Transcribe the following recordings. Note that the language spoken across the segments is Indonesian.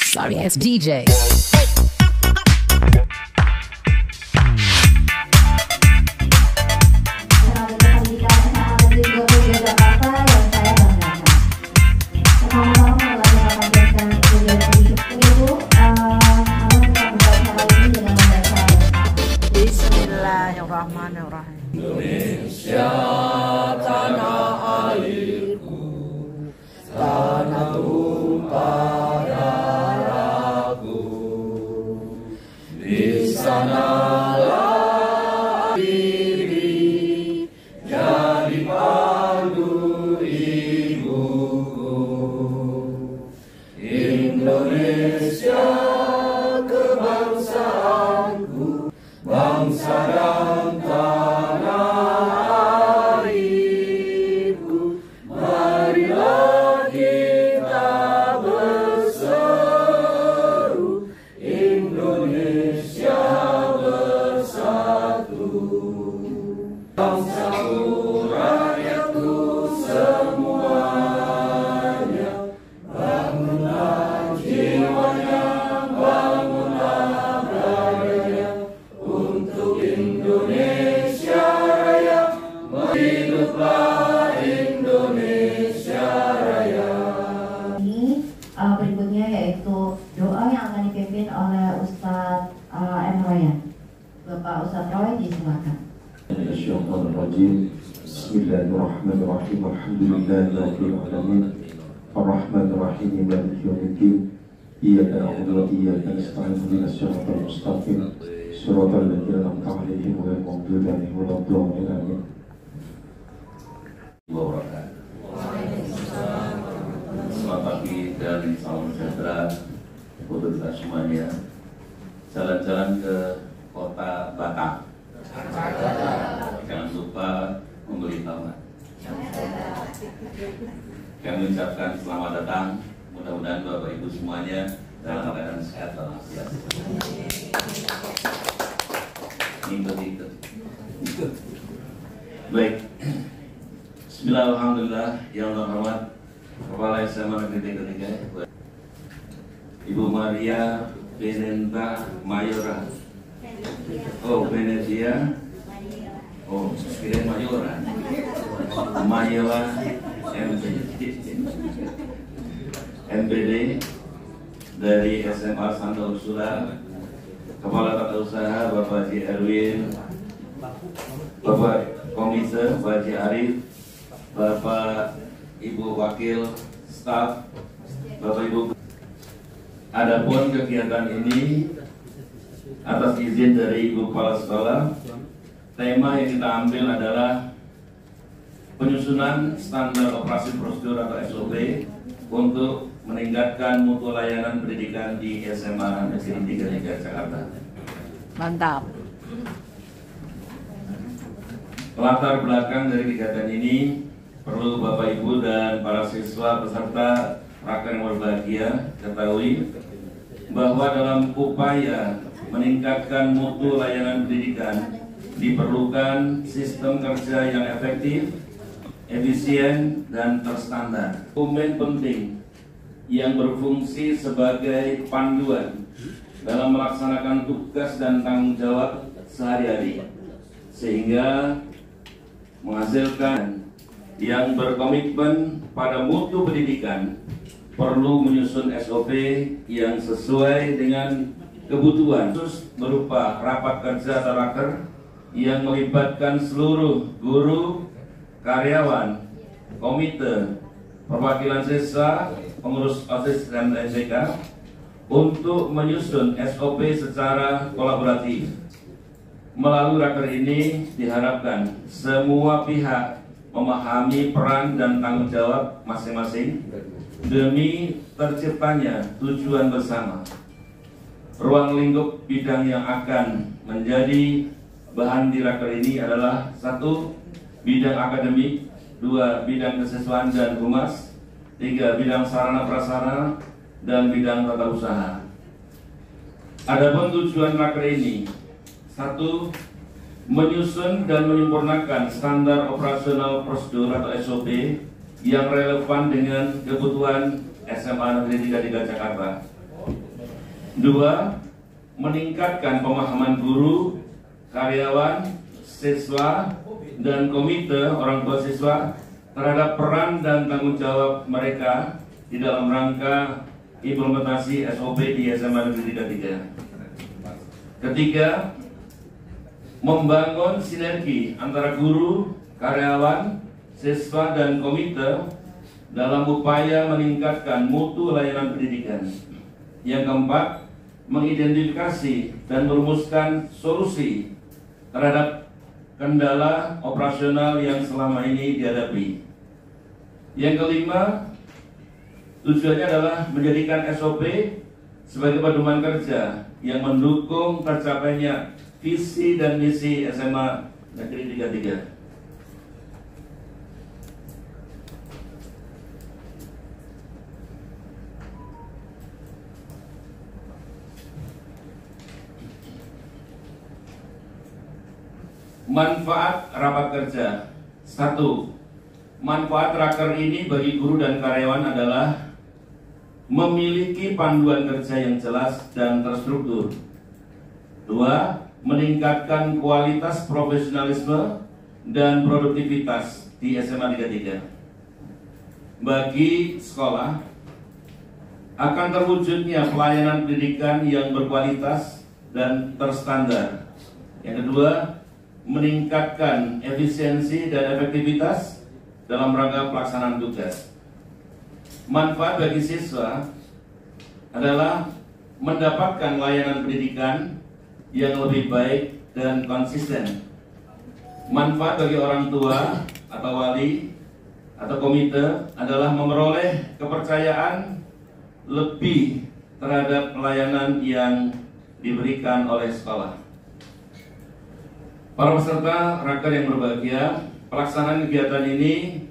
Sorry ass DJ. Bismillahirrahmanirrahim. Indonesia tanah airku, tanah tumpah darahku. Di sanalah diri jadi pandu ibuku. Indonesia kebangsaanku, bangsa dan tanah airku. Marilah kita berseru, Indonesia bersatu. Bangsaku, rakyatku semuanya, bangunlah jiwanya, bangunlah raganya, untuk Indonesia Raya. Hiduplah Indonesia Raya. Ini berikutnya yaitu doa yang akan dipimpin oleh Ustadz M. Royan. Bapak Ustadz Roy, disilakan. Bismillahirrahmanirrahim. Bismillahirrahmanirrahim. Alhamdulillahirabbil alamin. Arrahmanirrahim. Maliki yaumiddin. Iyyaka na'budu wa iyyaka nasta'in. Ihdinas siratal mustaqim. Siratal ladzina an'amta 'alaihim ghairil maghdubi 'alaihim waladdallin. Amin. Selamat pagi dan salam sejahtera untuk kita semuanya. Jalan-jalan ke kota Batam, jangan lupa membeli tamat. Kami mengucapkan selamat datang. Mudah-mudahan Bapak Ibu semuanya dalam keadaan sehat walafiat. Ikut. Baik. Bismillahirrahmanirrahim. Yang terhormat Kepala SMA Negeri 3 Ibu Maria Benenta Mayora. Oh, Venezia. Oh, kira Mayora. Mayora MPD dari SMA Santa Ursula. Kepala Tata Usaha Bapak Haji Erwin, Bapak Komite Bapak Haji Arif, Bapak Ibu Wakil Staf, Bapak Ibu. Adapun kegiatan ini atas izin dari Ibu Kepala Sekolah, tema yang kita ambil adalah penyusunan standar operasi prosedur atau SOP untuk meningkatkan mutu layanan pendidikan di SMA Negeri 3 Jakarta. Mantap. Latar belakang dari kegiatan ini perlu Bapak Ibu dan para siswa peserta raker yang berbahagia ketahui bahwa dalam upaya meningkatkan mutu layanan pendidikan diperlukan sistem kerja yang efektif, efisien, dan terstandar. Dokumen penting yang berfungsi sebagai panduan dalam melaksanakan tugas dan tanggung jawab sehari-hari, sehingga menghasilkan yang berkomitmen pada mutu pendidikan perlu menyusun SOP yang sesuai dengan kebutuhan, khusus berupa rapat kerja atau raker yang melibatkan seluruh guru, karyawan, komite, perwakilan siswa, pengurus OSIS dan MTK untuk menyusun SOP secara kolaboratif. Melalui raker ini diharapkan semua pihak memahami peran dan tanggung jawab masing-masing demi terciptanya tujuan bersama. Ruang lingkup bidang yang akan menjadi bahan di raker ini adalah 1. Bidang akademik, 2. Bidang kesiswaan dan humas, 3. Bidang sarana prasarana, dan bidang tata usaha. Adapun tujuan raker ini, 1. Menyusun dan menyempurnakan standar operasional prosedur atau SOP yang relevan dengan kebutuhan SMA Negeri 3 Jakarta. Dua, meningkatkan pemahaman guru, karyawan, siswa, dan komite orang tua siswa terhadap peran dan tanggung jawab mereka di dalam rangka implementasi SOP di SMA Negeri 3. Ketiga, membangun sinergi antara guru, karyawan, siswa, dan komite dalam upaya meningkatkan mutu layanan pendidikan. Yang keempat, mengidentifikasi dan merumuskan solusi terhadap kendala operasional yang selama ini dihadapi. Yang kelima, tujuannya adalah menjadikan SOP sebagai pedoman kerja yang mendukung tercapainya visi dan misi SMA Negeri 33. Manfaat rapat kerja. 1. Manfaat raker ini bagi guru dan karyawan adalah memiliki panduan kerja yang jelas dan terstruktur. 2. Meningkatkan kualitas profesionalisme dan produktivitas di SMA 33. Bagi sekolah, akan terwujudnya pelayanan pendidikan yang berkualitas dan terstandar. Yang kedua, meningkatkan efisiensi dan efektivitas dalam rangka pelaksanaan tugas. Manfaat bagi siswa adalah mendapatkan layanan pendidikan yang lebih baik dan konsisten. Manfaat bagi orang tua atau wali atau komite adalah memperoleh kepercayaan lebih terhadap pelayanan yang diberikan oleh sekolah. Para peserta raker yang berbahagia, pelaksanaan kegiatan ini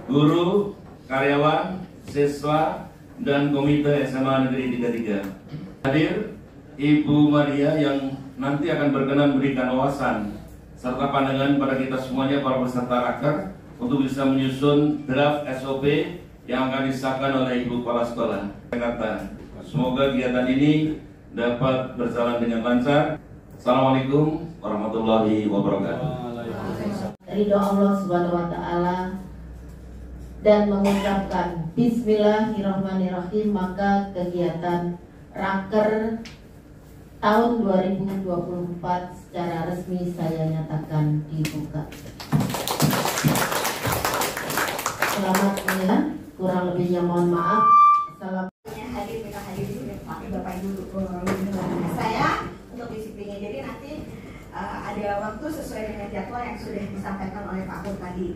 guru, karyawan, siswa, dan komite SMA Negeri 33. Hadir Ibu Maria yang nanti akan berkenan memberikan wawasan serta pandangan pada kita semuanya para peserta raker untuk bisa menyusun draft SOP yang akan disahkan oleh Ibu Kepala Sekolah. Semoga kegiatan ini dapat berjalan dengan lancar. Assalamualaikum warahmatullahi wabarakatuh. Ridho Allah Subhanahu wa taala dan mengucapkan bismillahirrahmanirrahim, maka kegiatan raker tahun 2024 secara resmi saya nyatakan dibuka. Selamat mendengar, kurang lebihnya mohon maaf. Hadir di Bapak Ibu saya untuk disiplinnya. Jadi nanti ada waktu sesuai dengan jadwal yang sudah disampaikan oleh Pak Pur tadi.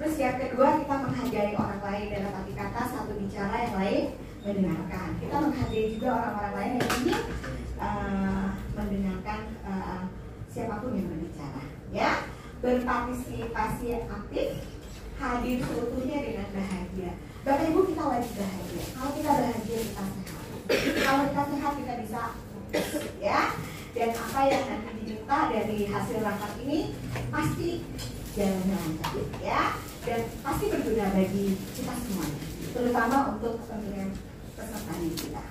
Terus yang kedua, kita menghargai orang lain dalam arti kata satu bicara yang lain mendengarkan. Kita menghargai juga orang-orang lain yang ingin mendengarkan siapapun yang berbicara. Ya, berpartisipasi aktif, hadir seutuhnya dengan bahagia. Bapak Ibu, kita wajib bahagia. Kalau kita bahagia, kita sehat. Kalau kita sehat, kita bisa ya. Dan apa yang nanti diminta dari hasil rapat ini pasti jalannya lancar ya, dan pasti berguna bagi kita semuanya, terutama untuk pemilihan peserta kita.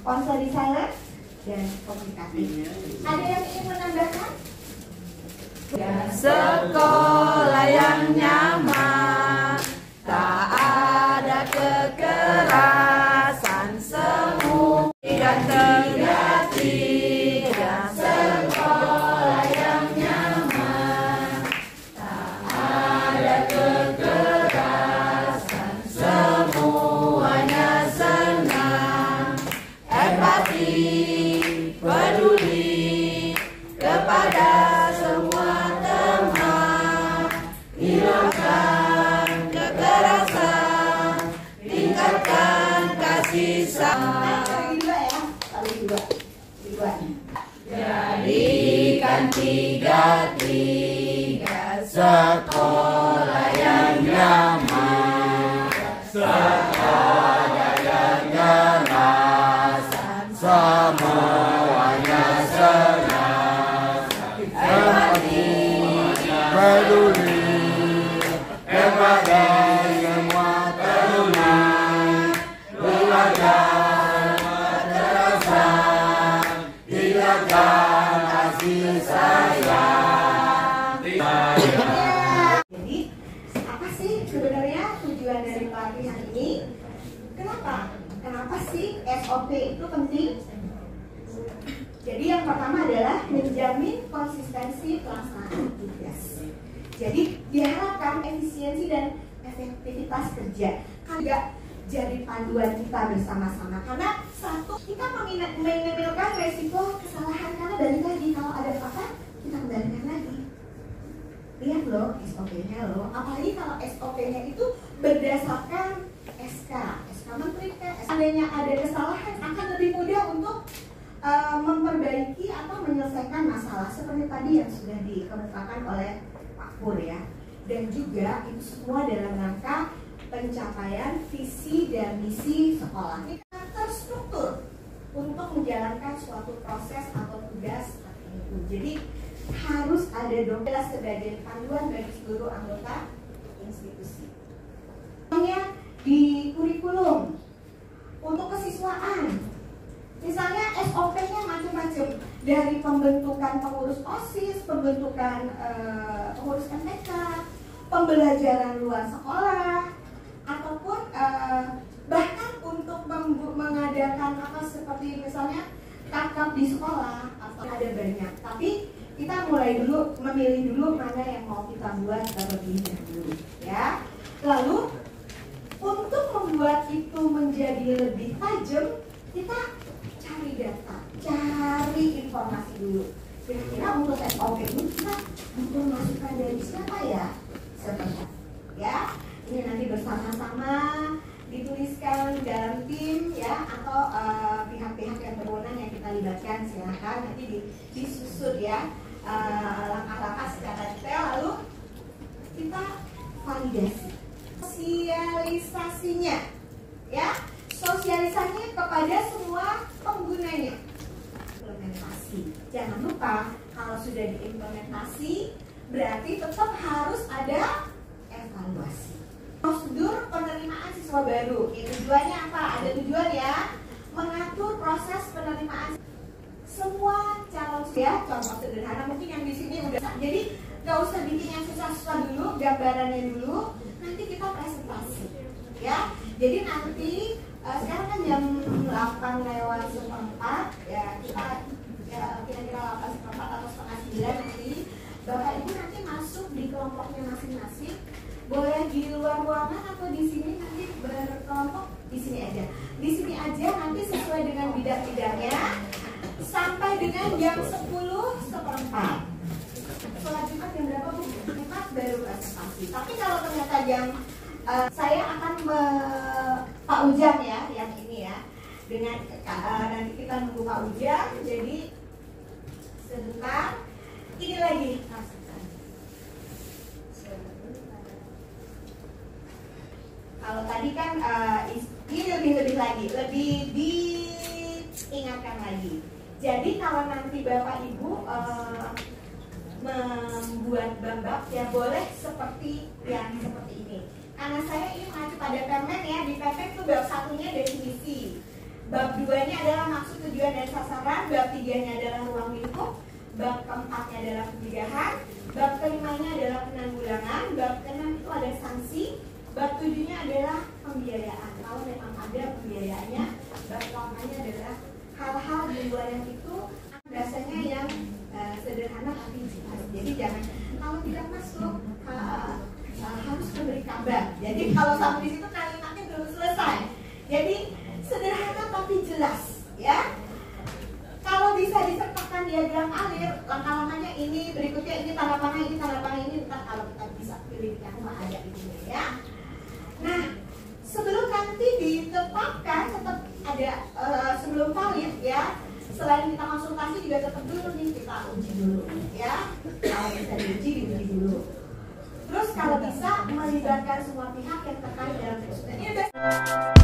Konsoli silent dan komunikatif. Ada yang ingin menambahkan? Sekolah yang nyaman, tak ada kekerasan, semua dan terhati. Sekolah yang nyaman, tak ada kekerasan, semuanya senang, empati, peduli kepada semua teman, hilangkan kekerasan, tingkatkan kasih sayang. Jadikan 3-3 sekolah yang nyaman, sekolah yang jelas, semuanya senang, empati, peduli kepada semua teman, hilangkan kekerasan, sih SOP itu penting? Jadi yang pertama adalah menjamin konsistensi pelaksanaan tugas. Jadi diharapkan efisiensi dan efektivitas kerja kan nggak jadi panduan kita bersama-sama, karena satu, kita meminimalkan resiko kesalahan, karena dari tadi kalau ada apa kita kembalikan lagi. Lihat loh SOP-nya loh, apalagi kalau SOP-nya itu berdasarkan SK Menteri. Seandainya ada kesalahan akan lebih mudah untuk memperbaiki atau menyelesaikan masalah seperti tadi yang sudah dikemukakan oleh Pak Pur ya. Dan juga itu semua dalam rangka pencapaian visi dan misi sekolah. Kita terstruktur untuk menjalankan suatu proses atau tugas itu. Jadi harus ada doktrin sebagai panduan bagi seluruh anggota institusi. Misalnya di kurikulum untuk kesiswaan, misalnya SOP-nya macam-macam, dari pembentukan pengurus OSIS, pembentukan pengurus MTK, pembelajaran luar sekolah, ataupun bahkan untuk mengadakan apa seperti misalnya kakap di sekolah, atau ada banyak. Tapi kita mulai dulu, memilih dulu mana yang mau kita buat terlebih dahulu ya. Lalu untuk membuat itu menjadi lebih tajam, kita cari data, cari informasi dulu. Kira-kira untuk SOP ini kita butuh masukan dari siapa ya? Sebentar ya, ini nanti bersama-sama dituliskan dalam tim ya, atau pihak-pihak yang berwenang yang kita libatkan, silakan nanti disusun ya langkah-langkah secara detail, lalu kita validasi sosialisasinya ya, sosialisasinya kepada semua penggunanya. Implementasi, jangan lupa kalau sudah diimplementasi berarti tetap harus ada evaluasi. Prosedur penerimaan siswa baru, ya, tujuannya apa? Ada tujuan ya, mengatur proses penerimaan semua calon ya. Contoh sederhana mungkin yang di sini udah, jadi nggak usah bikin yang susah-susah dulu, gambarannya dulu, nanti kita presentasi ya. Jadi nanti sekarang kan jam 8:04 ya, kita ya, kira-kira 8:04 atau 8:30 nanti Bapak Ibu nanti masuk di kelompoknya masing-masing. Boleh di luar ruangan atau di sini, nanti berkelompok di sini aja. Di sini aja nanti sesuai dengan bidang-bidangnya sampai dengan jam 10:04. Sholat Jumat jam berapa Bu? 4 baru presentasi. Tapi kalau ternyata jam saya akan Pak Ujang ya, yang ini ya. Dengan nanti kita nunggu Pak Ujang. Jadi sebentar. Ini lagi. Kalau tadi kan ini lebih lagi, lebih diingatkan lagi. Jadi kalau nanti Bapak Ibu membuat bambak ya boleh seperti yang seperti ini. Karena saya ini mengacu pada Permen ya, di Permen itu bab 1-nya definisi, bab 2-nya adalah maksud, tujuan, dan sasaran, bab 3-nya adalah ruang lingkup, bab 4-nya adalah pencegahan, bab ke-5-nya adalah penanggulangan, bab ke-6 itu ada sanksi, bab 7-nya adalah pembiayaan. Kalau memang ada pembiayaannya, bab 8-nya adalah hal-hal di luar yang itu biasanya yang sederhana tapi jelas. Jadi jangan kalau tidak masuk harus memberi kabar. Jadi kalau sampai di situ kalimatnya belum selesai. Jadi sederhana tapi jelas ya. Kalau bisa disertakan diagram alir, langkah-langkahnya ini, berikutnya ini, tanda panah ini, tanda panah ini, ntar kalau kita bisa pilih di rumah ada itu ya. Nah, sebelum nanti ditetapkan tetap ada sebelum valid ya. Selain kita konsultasi juga tetap dulu nih kita uji dulu ya. Kalau bisa diuji dulu. Terus kalau bisa melibatkan semua pihak yang terkait dalam tersebut. Ini udah